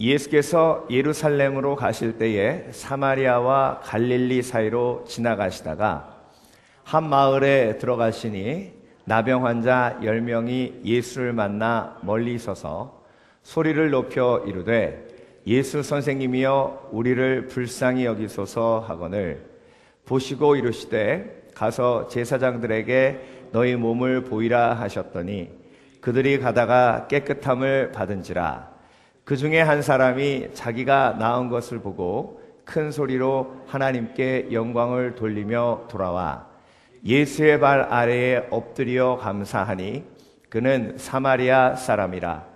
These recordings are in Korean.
예수께서 예루살렘으로 가실 때에 사마리아와 갈릴리 사이로 지나가시다가 한 마을에 들어가시니 나병 환자 10명이 예수를 만나 멀리 서서 소리를 높여 이르되 예수 선생님이여 우리를 불쌍히 여기소서 하거늘 보시고 이르시되 가서 제사장들에게 너희 몸을 보이라 하셨더니 그들이 가다가 깨끗함을 받은지라. 그 중에 한 사람이 자기가 나은 것을 보고 큰 소리로 하나님께 영광을 돌리며 돌아와 예수의 발 아래에 엎드려 감사하니 그는 사마리아 사람이라.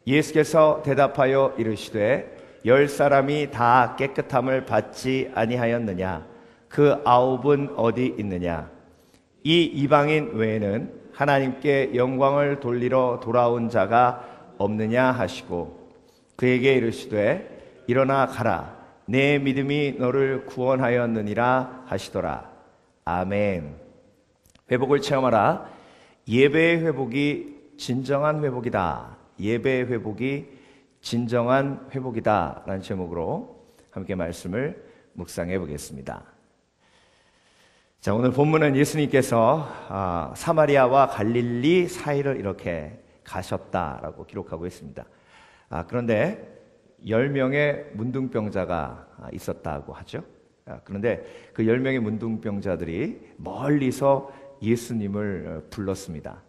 예수께서 대답하여 이르시되 10사람이 다 깨끗함을 받지 아니하였느냐? 그 9은 어디 있느냐? 이 이방인 외에는 하나님께 영광을 돌리러 돌아온 자가 없느냐 하시고 그에게 이르시되 일어나 가라 내 믿음이 너를 구원하였느니라 하시더라. 아멘. 회복을 체험하라. 예배의 회복이 진정한 회복이다. 예배의 회복이 진정한 회복이다 라는 제목으로 함께 말씀을 묵상해 보겠습니다. 자, 오늘 본문은 예수님께서 사마리아와 갈릴리 사이를 이렇게 가셨다라고 기록하고 있습니다. 그런데 10명의 문둥병자가 있었다고 하죠. 그런데 그 10명의 문둥병자들이 멀리서 예수님을 불렀습니다.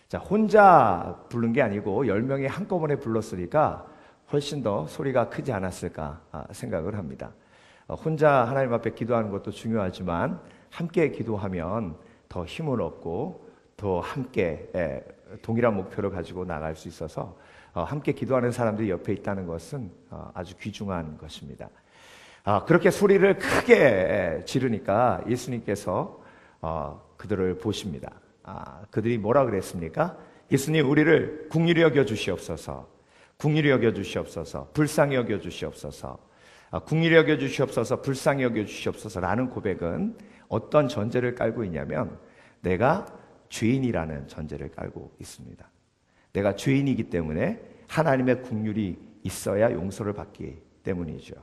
자, 혼자 부른 게 아니고 10명이 한꺼번에 불렀으니까 훨씬 더 소리가 크지 않았을까 생각을 합니다. 혼자 하나님 앞에 기도하는 것도 중요하지만 함께 기도하면 더 힘을 얻고 더 함께 동일한 목표를 가지고 나갈 수 있어서 함께 기도하는 사람들이 옆에 있다는 것은 아주 귀중한 것입니다. 그렇게 소리를 크게 지르니까 예수님께서 그들을 보십니다. 그들이 뭐라 그랬습니까? 예수님 우리를 긍휼히 여겨 주시옵소서. 긍휼히 여겨 주시옵소서. 불쌍히 여겨 주시옵소서. 긍휼히 여겨 주시옵소서. 불쌍히 여겨 주시옵소서라는 고백은 어떤 전제를 깔고 있냐면 내가 죄인이라는 전제를 깔고 있습니다. 내가 죄인이기 때문에 하나님의 긍휼이 있어야 용서를 받기 때문이죠.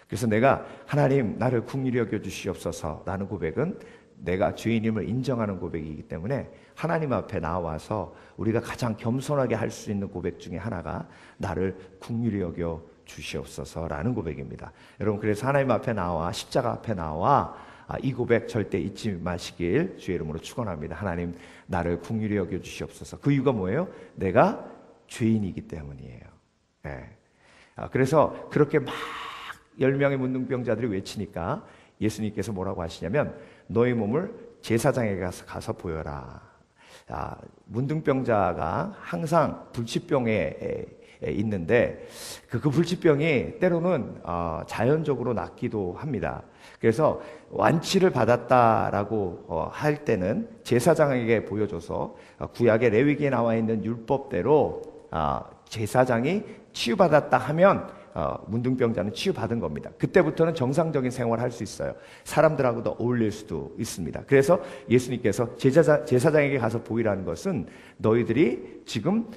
그래서 내가 하나님 나를 긍휼히 여겨 주시옵소서라는 고백은 내가 죄인임을 인정하는 고백이기 때문에 하나님 앞에 나와서 우리가 가장 겸손하게 할 수 있는 고백 중에 하나가 나를 긍휼히 여겨 주시옵소서라는 고백입니다. 여러분 그래서 하나님 앞에 나와 십자가 앞에 나와 이 고백 절대 잊지 마시길 주의 이름으로 축원합니다. 하나님 나를 긍휼히 여겨 주시옵소서. 그 이유가 뭐예요? 내가 죄인이기 때문이에요. 네. 그래서 그렇게 막 10명의 문둥병자들이 외치니까 예수님께서 뭐라고 하시냐면 너희 몸을 제사장에게 가서 보여라. 문둥병자가 항상 불치병에 있는데 그 불치병이 때로는 자연적으로 낫기도 합니다. 그래서 완치를 받았다라고 할 때는 제사장에게 보여줘서 구약의 레위기에 나와 있는 율법대로 제사장이 치유받았다 하면 문둥병자는 치유받은 겁니다. 그때부터는 정상적인 생활을 할 수 있어요. 사람들하고도 어울릴 수도 있습니다. 그래서 예수님께서 제사장에게 가서 보이라는 것은 너희들이 지금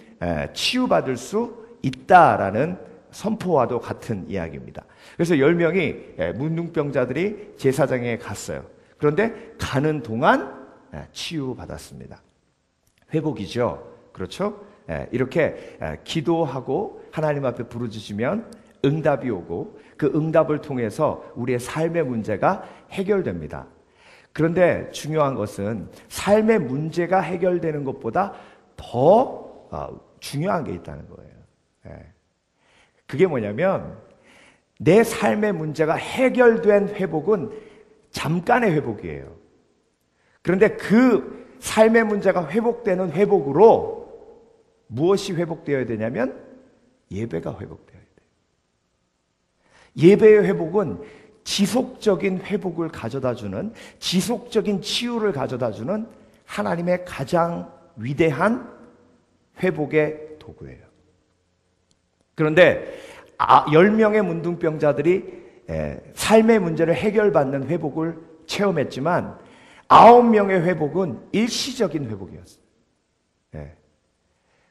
치유받을 수 있다라는 선포와도 같은 이야기입니다. 그래서 10명이 문둥병자들이 제사장에게 갔어요. 그런데 가는 동안 치유받았습니다. 회복이죠. 그렇죠? 이렇게 기도하고 하나님 앞에 부르짖으면 응답이 오고 그 응답을 통해서 우리의 삶의 문제가 해결됩니다. 그런데 중요한 것은 삶의 문제가 해결되는 것보다 더 중요한 게 있다는 거예요. 그게 뭐냐면 내 삶의 문제가 해결된 회복은 잠깐의 회복이에요. 그런데 그 삶의 문제가 회복되는 회복으로 무엇이 회복되어야 되냐면 예배가 회복되어야 돼요. 예배의 회복은 지속적인 회복을 가져다주는, 지속적인 치유를 가져다주는 하나님의 가장 위대한 회복의 도구예요. 그런데 10명의 문둥병자들이 삶의 문제를 해결받는 회복을 체험했지만 9명의 회복은 일시적인 회복이었어요.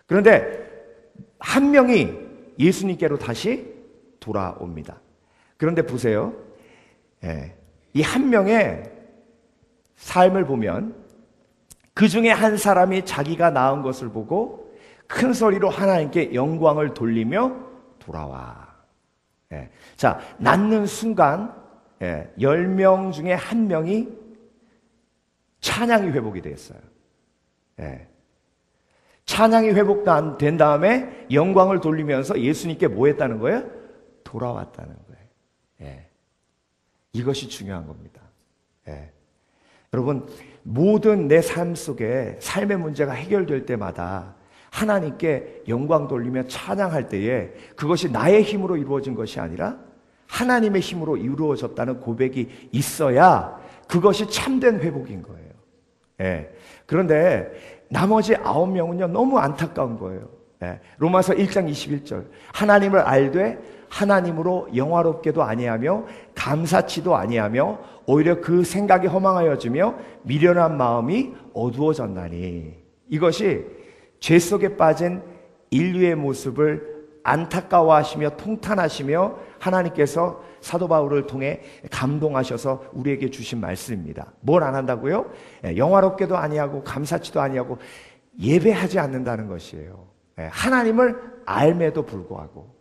그런데 한 명이 예수님께로 다시 돌아옵니다. 그런데 보세요. 이 한 명의 삶을 보면 그 중에 한 사람이 자기가 낳은 것을 보고 큰 소리로 하나님께 영광을 돌리며 돌아와. 자, 낳는 순간 10명 중에 한 명이 찬양이 회복이 됐어요. 찬양이 회복된 다음에 영광을 돌리면서 예수님께 뭐 했다는 거예요? 돌아왔다는 거예요. 이것이 중요한 겁니다. 여러분, 모든 내 삶 속에 삶의 문제가 해결될 때마다 하나님께 영광 돌리며 찬양할 때에 그것이 나의 힘으로 이루어진 것이 아니라 하나님의 힘으로 이루어졌다는 고백이 있어야 그것이 참된 회복인 거예요. 그런데 나머지 9명은요 너무 안타까운 거예요. 로마서 1장 21절 하나님을 알되 하나님으로 영화롭게도 아니하며 감사치도 아니하며 오히려 그 생각이 허망하여지며 미련한 마음이 어두워졌나니. 이것이 죄 속에 빠진 인류의 모습을 안타까워하시며 통탄하시며 하나님께서 사도 바울을 통해 감동하셔서 우리에게 주신 말씀입니다. 뭘 안 한다고요? 영화롭게도 아니하고 감사치도 아니하고 예배하지 않는다는 것이에요. 하나님을 알매도 불구하고.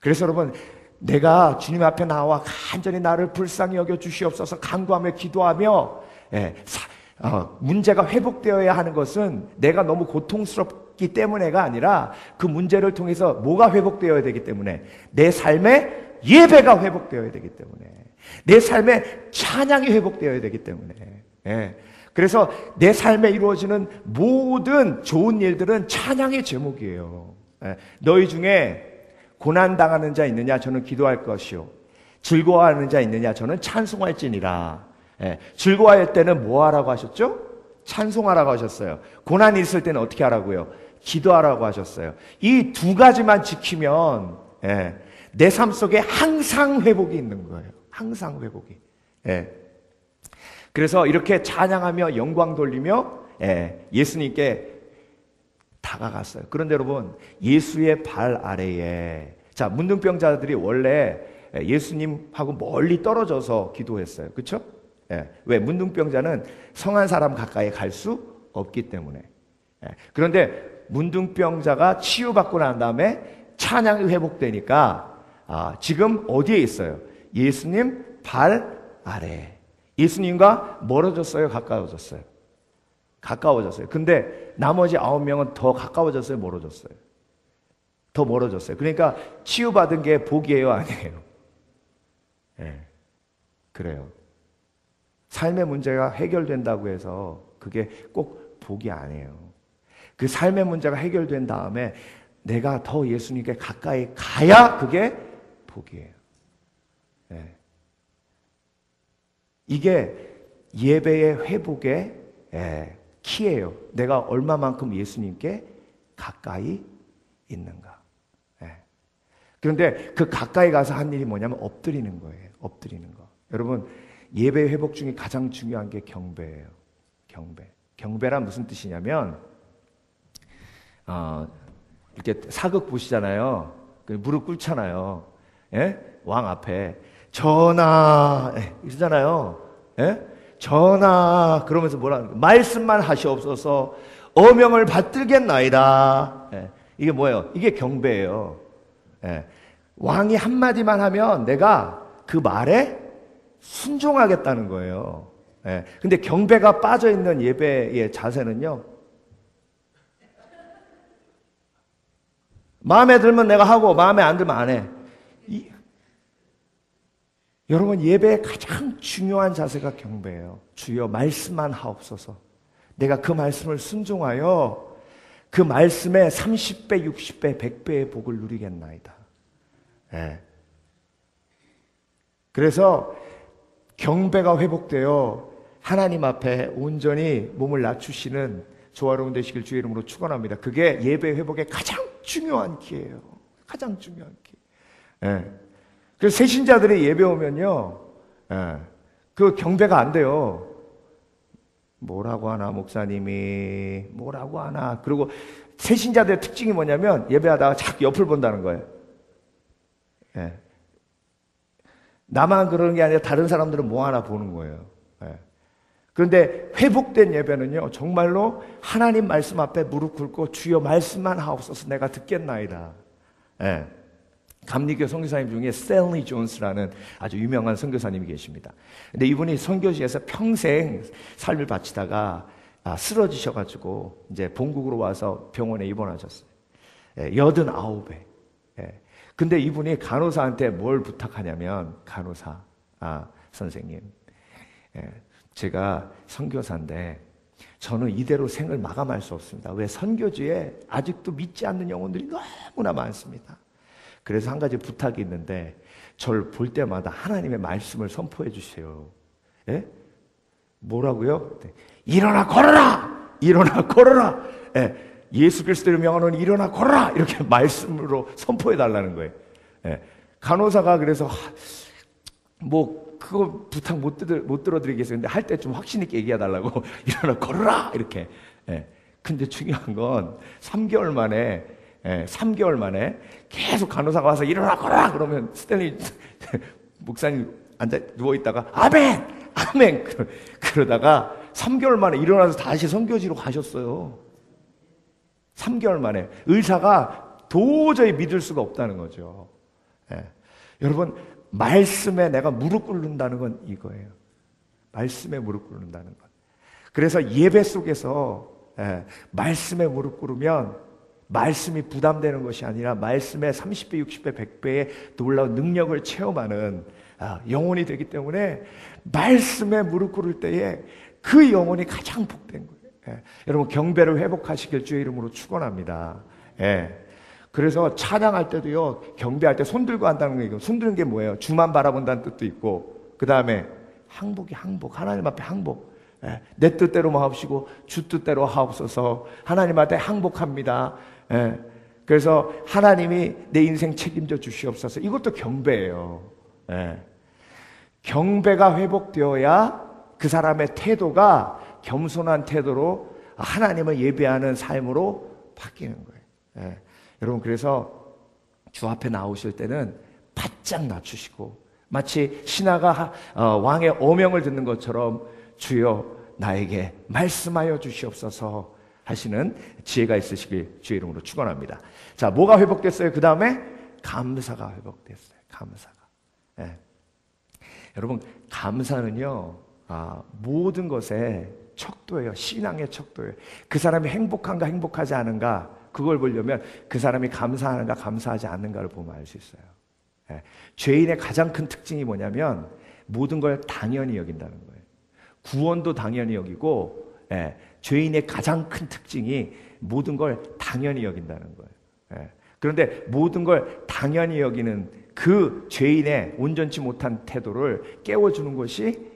그래서 여러분, 내가 주님 앞에 나와 간절히 나를 불쌍히 여겨 주시옵소서 간구하며 기도하며 문제가 회복되어야 하는 것은 내가 너무 고통스럽기 때문에가 아니라 그 문제를 통해서 뭐가 회복되어야 되기 때문에 내 삶의 예배가 회복되어야 되기 때문에 내 삶의 찬양이 회복되어야 되기 때문에 그래서 내 삶에 이루어지는 모든 좋은 일들은 찬양의 제목이에요. 너희 중에 고난당하는 자 있느냐? 저는 기도할 것이요. 즐거워하는 자 있느냐? 저는 찬송할지니라. 즐거워할 때는 뭐 하라고 하셨죠? 찬송하라고 하셨어요. 고난이 있을 때는 어떻게 하라고요? 기도하라고 하셨어요. 이 두 가지만 지키면 내 삶 속에 항상 회복이 있는 거예요. 항상 회복이. 그래서 이렇게 찬양하며 영광 돌리며 예수님께 다가갔어요. 그런데 여러분, 예수의 발 아래에 자, 문둥병자들이 원래 예수님하고 멀리 떨어져서 기도했어요. 그렇죠? 왜? 문둥병자는 성한 사람 가까이 갈 수 없기 때문에. 그런데 문둥병자가 치유받고 난 다음에 찬양이 회복되니까 지금 어디에 있어요? 예수님 발 아래. 예수님과 멀어졌어요? 가까워졌어요? 가까워졌어요. 근데 나머지 9명은 더 가까워졌어요? 멀어졌어요? 더 멀어졌어요. 그러니까 치유받은 게 복이에요? 아니에요? 그래요. 삶의 문제가 해결된다고 해서 그게 꼭 복이 아니에요. 그 삶의 문제가 해결된 다음에 내가 더 예수님께 가까이 가야 그게 복이에요. 이게 예배의 회복의 키예요. 내가 얼마만큼 예수님께 가까이 있는가. 그런데 그 가까이 가서 한 일이 뭐냐면 엎드리는 거예요. 엎드리는 거. 여러분, 예배 회복 중에 가장 중요한 게 경배예요. 경배. 경배란 무슨 뜻이냐면 이렇게 사극 보시잖아요. 무릎 꿇잖아요. 왕 앞에 전하 이러잖아요. 전하 그러면서 뭐라는 거예요? 말씀만 하시옵소서 어명을 받들겠나이다. 이게 뭐예요? 이게 경배예요. 왕이 한마디만 하면 내가 그 말에 순종하겠다는 거예요. 근데 경배가 빠져있는 예배의 자세는요, 마음에 들면 내가 하고 마음에 안 들면 안 해. 여러분, 예배의 가장 중요한 자세가 경배예요. 주여 말씀만 하옵소서. 내가 그 말씀을 순종하여 그 말씀에 30배, 60배, 100배의 복을 누리겠나이다. 그래서 경배가 회복되어 하나님 앞에 온전히 몸을 낮추시는 조화로운 되시길 주의 이름으로 축원합니다. 그게 예배 회복의 가장 중요한 기회예요. 가장 중요한 기회. 그래서 새신자들이 예배 오면요, 그 경배가 안 돼요. 뭐라고 하나, 목사님이 뭐라고 하나. 그리고 새신자들의 특징이 뭐냐면 예배하다가 자꾸 옆을 본다는 거예요. 예. 나만 그러는 게 아니라 다른 사람들은 뭐 하나 보는 거예요. 예. 그런데 회복된 예배는요, 정말로 하나님 말씀 앞에 무릎 꿇고 주여 말씀만 하옵소서 내가 듣겠나이다. 예. 감리교 선교사님 중에 스탠리 존스라는 아주 유명한 선교사님이 계십니다. 근데 이분이 선교지에서 평생 삶을 바치다가 쓰러지셔가지고 이제 본국으로 와서 병원에 입원하셨어요. 89에. 예. 근데 이분이 간호사한테 뭘 부탁하냐면, 간호사, 선생님, 제가 선교사인데 저는 이대로 생을 마감할 수 없습니다. 왜? 선교지에 아직도 믿지 않는 영혼들이 너무나 많습니다. 그래서 한 가지 부탁이 있는데 저를 볼 때마다 하나님의 말씀을 선포해 주세요. 예? 뭐라고요? 일어나 걸어라! 일어나 걸어라! 예. 예수 그리스도를 명하노니 일어나 걸어라! 이렇게 말씀으로 선포해 달라는 거예요. 예. 간호사가 그래서 뭐 그거 부탁 못 들어드리겠어요. 근데 할 때 좀 확신 있게 얘기해 달라고 일어나 걸어라! 이렇게. 예. 근데 중요한 건 3개월 만에 계속 간호사가 와서 일어나 걸어라! 그러면 스탠리 목사님 앉아 누워있다가 아멘! 아멘! 그러다가 3개월 만에 일어나서 다시 선교지로 가셨어요. 3개월 만에. 의사가 도저히 믿을 수가 없다는 거죠. 예. 여러분, 말씀에 내가 무릎 꿇는다는 건 이거예요. 말씀에 무릎 꿇는다는 것. 그래서 예배 속에서 말씀에 무릎 꿇으면 말씀이 부담되는 것이 아니라 말씀의 30배, 60배, 100배의 놀라운 능력을 체험하는 영혼이 되기 때문에 말씀에 무릎 꿇을 때에 그 영혼이 가장 복된 거예요. 여러분, 경배를 회복하시길 주의 이름으로 축원합니다. 그래서 찬양할 때도요, 경배할 때 손 들고 한다는 거예요. 손 드는 게 뭐예요? 주만 바라본다는 뜻도 있고, 그 다음에 항복, 하나님 앞에 항복. 내 뜻대로 하옵시고 주 뜻대로 하옵소서. 하나님 앞에 항복합니다. 그래서 하나님이 내 인생 책임져 주시옵소서. 이것도 경배예요. 경배가 회복되어야 그 사람의 태도가 겸손한 태도로 하나님을 예배하는 삶으로 바뀌는 거예요. 여러분, 그래서 주 앞에 나오실 때는 바짝 낮추시고 마치 신하가 왕의 어명을 듣는 것처럼 주여 나에게 말씀하여 주시옵소서 하시는 지혜가 있으시길 주의 이름으로 축원합니다. 자, 뭐가 회복됐어요? 그 다음에 감사가 회복됐어요. 감사가. 여러분, 감사는요, 모든 것의 척도예요. 신앙의 척도예요. 그 사람이 행복한가 행복하지 않은가, 그걸 보려면 그 사람이 감사하는가 감사하지 않는가를 보면 알 수 있어요. 죄인의 가장 큰 특징이 뭐냐면 모든 걸 당연히 여긴다는 거예요. 구원도 당연히 여기고, 죄인의 가장 큰 특징이 모든 걸 당연히 여긴다는 거예요. 그런데 모든 걸 당연히 여기는 그 죄인의 온전치 못한 태도를 깨워주는 것이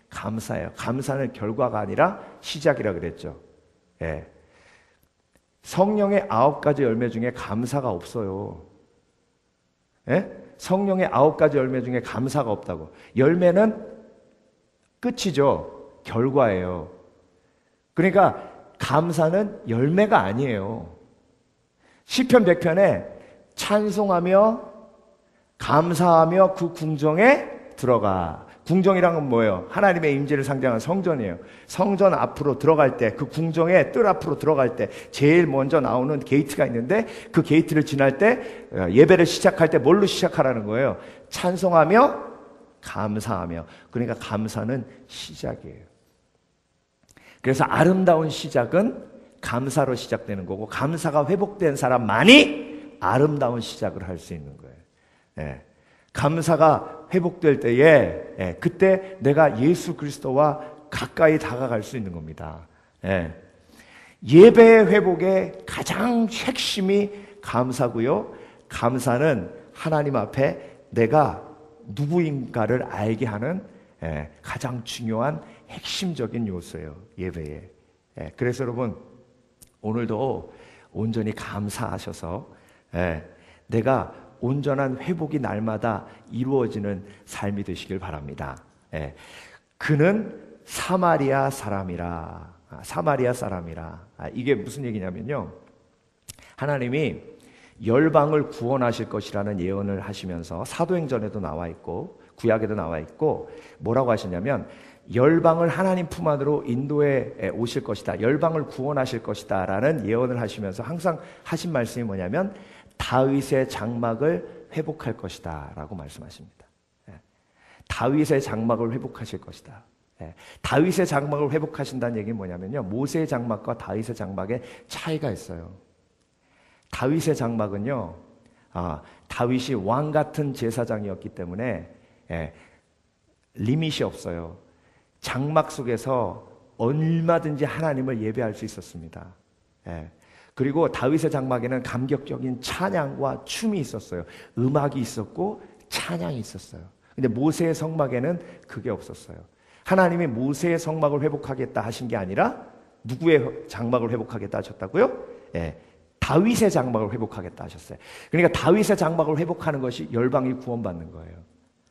감사예요. 감사는 결과가 아니라 시작이라 그랬죠. 성령의 9가지 열매 중에 감사가 없어요. 성령의 9가지 열매 중에 감사가 없다고. 열매는 끝이죠. 결과예요. 그러니까 감사는 열매가 아니에요. 시편 100편에 찬송하며 감사하며 그 궁정에 들어가. 궁정이란 건 뭐예요? 하나님의 임재를 상징하는 성전이에요. 성전 앞으로 들어갈 때, 그 궁정의 뜰 앞으로 들어갈 때 제일 먼저 나오는 게이트가 있는데, 그 게이트를 지날 때 예배를 시작할 때 뭘로 시작하라는 거예요? 찬송하며 감사하며. 그러니까 감사는 시작이에요. 그래서 아름다운 시작은 감사로 시작되는 거고, 감사가 회복된 사람만이 아름다운 시작을 할 수 있는 거예요. 감사가 회복될 때에 그때 내가 예수 그리스도와 가까이 다가갈 수 있는 겁니다. 예배의 회복의 가장 핵심이 감사고요. 감사는 하나님 앞에 내가 누구인가를 알게 하는 가장 중요한 핵심적인 요소예요. 예배에. 그래서 여러분, 오늘도 온전히 감사하셔서 내가 온전한 회복이 날마다 이루어지는 삶이 되시길 바랍니다. 그는 사마리아 사람이라. 사마리아 사람이라. 이게 무슨 얘기냐면요, 하나님이 열방을 구원하실 것이라는 예언을 하시면서 사도행전에도 나와 있고 구약에도 나와 있고 뭐라고 하시냐면 열방을 하나님 품 안으로 인도해 오실 것이다. 열방을 구원하실 것이다 라는 예언을 하시면서 항상 하신 말씀이 뭐냐면 다윗의 장막을 회복할 것이다 라고 말씀하십니다. 다윗의 장막을 회복하실 것이다. 다윗의 장막을 회복하신다는 얘기는 뭐냐면요, 모세의 장막과 다윗의 장막에 차이가 있어요. 다윗의 장막은요, 다윗이 왕 같은 제사장이었기 때문에 리밋이 없어요. 장막 속에서 얼마든지 하나님을 예배할 수 있었습니다. 그리고 다윗의 장막에는 감격적인 찬양과 춤이 있었어요. 음악이 있었고 찬양이 있었어요. 근데 모세의 성막에는 그게 없었어요. 하나님이 모세의 성막을 회복하겠다 하신 게 아니라 누구의 장막을 회복하겠다 하셨다고요? 다윗의 장막을 회복하겠다 하셨어요. 그러니까 다윗의 장막을 회복하는 것이 열방이 구원받는 거예요.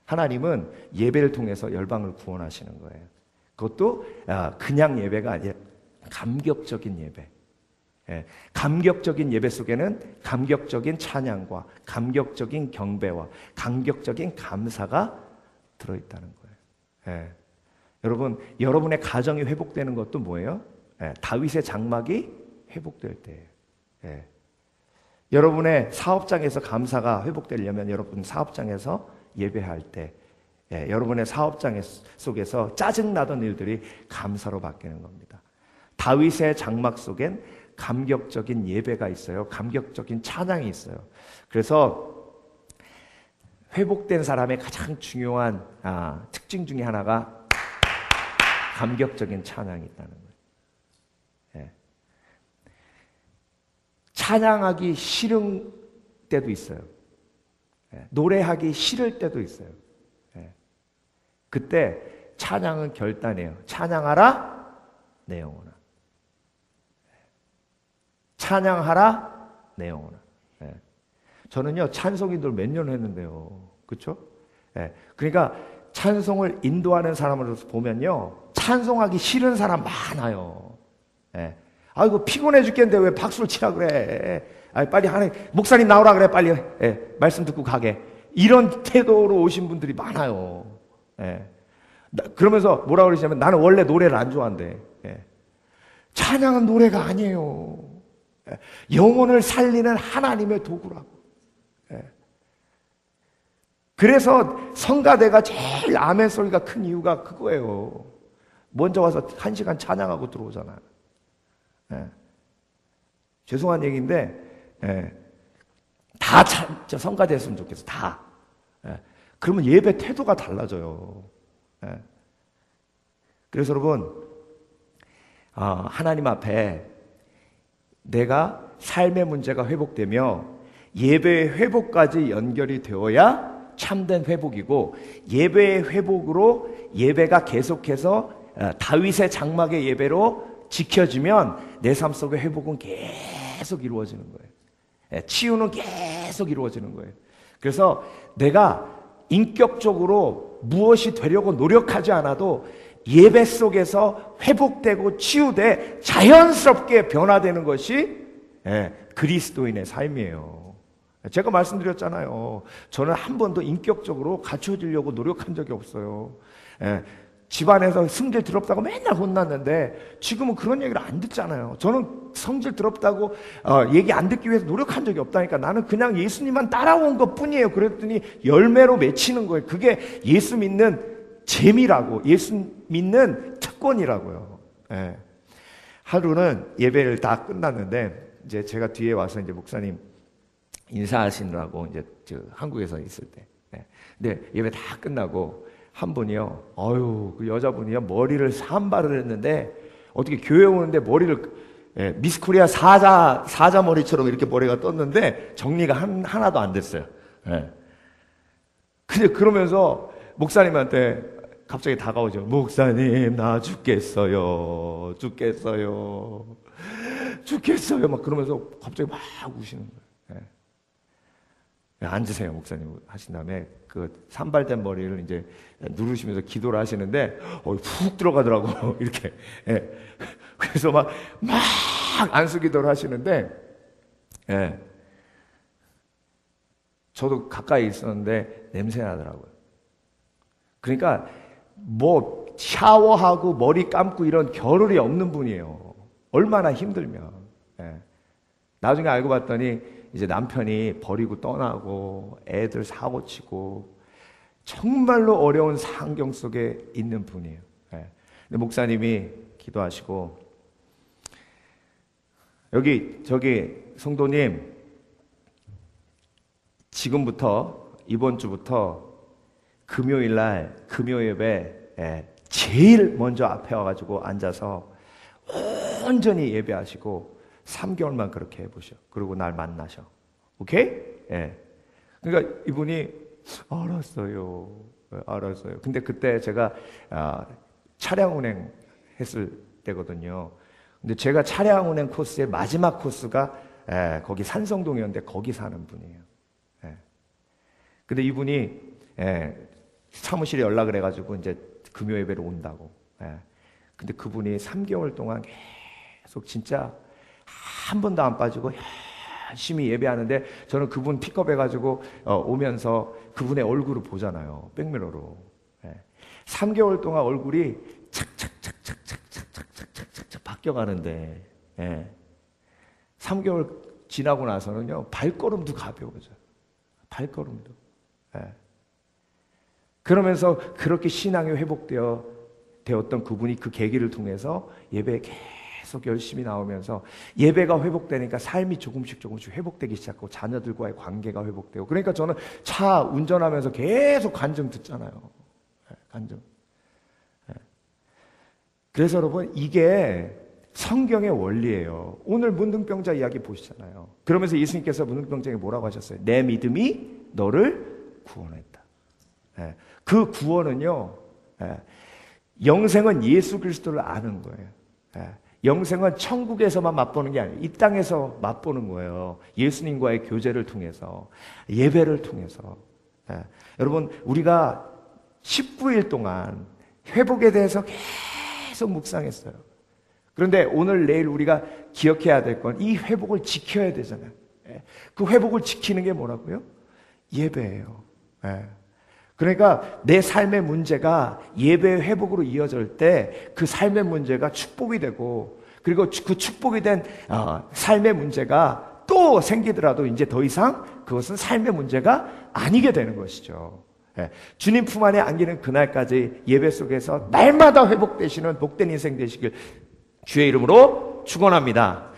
하나님은 예배를 통해서 열방을 구원하시는 거예요. 그것도 그냥 예배가 아니라 감격적인 예배. 감격적인 예배 속에는 감격적인 찬양과 감격적인 경배와 감격적인 감사가 들어있다는 거예요. 여러분, 여러분의 가정이 회복되는 것도 뭐예요? 다윗의 장막이 회복될 때예요. 여러분의 사업장에서 감사가 회복되려면 여러분 사업장에서 예배할 때, 여러분의 사업장 속에서 짜증나던 일들이 감사로 바뀌는 겁니다. 다윗의 장막 속엔 감격적인 예배가 있어요. 감격적인 찬양이 있어요. 그래서 회복된 사람의 가장 중요한 특징 중에 하나가 감격적인 찬양이 있다는 거예요. 찬양하기 싫은 때도 있어요. 노래하기 싫을 때도 있어요. 그때 찬양은 결단해요. 찬양하라 내 영혼아. 찬양하라 내 영혼아. 저는요 찬송인들 몇 년 했는데요, 그렇죠? 그러니까 찬송을 인도하는 사람으로서 보면요, 찬송하기 싫은 사람 많아요. 아이고 피곤해 죽겠는데 왜 박수를 치라 그래? 빨리 하나님 목사님 나오라 그래, 빨리 말씀 듣고 가게. 이런 태도로 오신 분들이 많아요. 그러면서 뭐라 그러시냐면 나는 원래 노래를 안 좋아한대. 찬양은 노래가 아니에요. 영혼을 살리는 하나님의 도구라고. 그래서 성가대가 제일 아멘 소리가 큰 이유가 그거예요. 먼저 와서 1시간 찬양하고 들어오잖아요. 죄송한 얘기인데 다 성가대 했으면 좋겠어. 다. 그러면 예배 태도가 달라져요. 그래서 여러분, 하나님 앞에 내가 삶의 문제가 회복되며 예배의 회복까지 연결이 되어야 참된 회복이고, 예배의 회복으로 예배가 계속해서 다윗의 장막의 예배로 지켜지면 내 삶 속의 회복은 계속 이루어지는 거예요. 치유는 계속 이루어지는 거예요. 그래서 내가 인격적으로 무엇이 되려고 노력하지 않아도 예배 속에서 회복되고 치유돼 자연스럽게 변화되는 것이 그리스도인의 삶이에요. 제가 말씀드렸잖아요. 저는 한 번도 인격적으로 갖춰지려고 노력한 적이 없어요. 집안에서 성질 더럽다고 맨날 혼났는데 지금은 그런 얘기를 안 듣잖아요. 저는 성질 더럽다고 얘기 안 듣기 위해서 노력한 적이 없다니까. 나는 그냥 예수님만 따라온 것 뿐이에요. 그랬더니 열매로 맺히는 거예요. 그게 예수 믿는 재미라고, 예수 믿는 특권이라고요. 하루는 예배를 다 끝났는데 이제 제가 뒤에 와서 이제 목사님 인사하시느라고 이제 한국에서 있을 때, 근데 예배 다 끝나고 한 분이요, 그 여자분이요 머리를 산발을 했는데, 어떻게 교회 오는데 머리를 미스코리아 사자 머리처럼 이렇게 머리가 떴는데 정리가 하나도 안 됐어요. 근데 그러면서 목사님한테 갑자기 다가오죠. 목사님 나 죽겠어요. 막 그러면서 갑자기 막 우시는 거예요. 앉으세요, 목사님 하신 다음에 그 산발된 머리를 이제 누르시면서 기도를 하시는데 푹 들어가더라고. 이렇게. 그래서 막 안수 기도를 하시는데 저도 가까이 있었는데 냄새 나더라고요. 그러니까 뭐 샤워하고 머리 감고 이런 겨를이 없는 분이에요. 얼마나 힘들면. 예. 나중에 알고 봤더니 이제 남편이 버리고 떠나고 애들 사고치고 정말로 어려운 환경 속에 있는 분이에요. 예. 근데 목사님이 기도하시고 저기 성도님, 지금부터 이번 주부터 금요일 날 금요 예배 제일 먼저 앞에 와가지고 앉아서 온전히 예배하시고 3개월만 그렇게 해보셔. 그리고 날 만나셔. 오케이? 예. 그러니까 이분이 알았어요. 근데 그때 제가 차량 운행 했을 때거든요. 근데 제가 차량 운행 코스의 마지막 코스가 거기 산성동이었는데 거기 사는 분이에요. 근데 이분이 사무실에 연락을 해가지고 이제 금요 예배로 온다고. 근데 그분이 3개월 동안 계속 진짜 한 번도 안 빠지고 열심히 예배하는데 저는 그분 픽업해가지고 오면서 그분의 얼굴을 보잖아요. 백미러로. 3개월 동안 얼굴이 착착착착착착착착착 바뀌어가는데 3개월 지나고 나서는요 발걸음도 가벼워져요. 발걸음도. 그러면서 그렇게 신앙이 회복되었던 그분이 그 계기를 통해서 예배에 계속 열심히 나오면서 예배가 회복되니까 삶이 조금씩 회복되기 시작하고 자녀들과의 관계가 회복되고 그러니까 저는 차 운전하면서 계속 간증 듣잖아요. 간증. 그래서 여러분 이게 성경의 원리예요. 오늘 문둥병자 이야기 보시잖아요. 그러면서 예수님께서 문둥병자에게 뭐라고 하셨어요? 내 믿음이 너를 구원했다. 그 구원은요, 영생은 예수 그리스도를 아는 거예요. 영생은 천국에서만 맛보는 게 아니에요. 이 땅에서 맛보는 거예요. 예수님과의 교제를 통해서, 예배를 통해서. 여러분, 우리가 19일 동안 회복에 대해서 계속 묵상했어요. 그런데 오늘 내일 우리가 기억해야 될 건 이 회복을 지켜야 되잖아요. 그 회복을 지키는 게 뭐라고요? 예배예요. 그러니까 내 삶의 문제가 예배의 회복으로 이어질 때 그 삶의 문제가 축복이 되고 그리고 그 축복이 된 삶의 문제가 또 생기더라도 이제 더 이상 그것은 삶의 문제가 아니게 되는 것이죠. 주님 품 안에 안기는 그날까지 예배 속에서 날마다 회복되시는 복된 인생 되시길 주의 이름으로 축원합니다.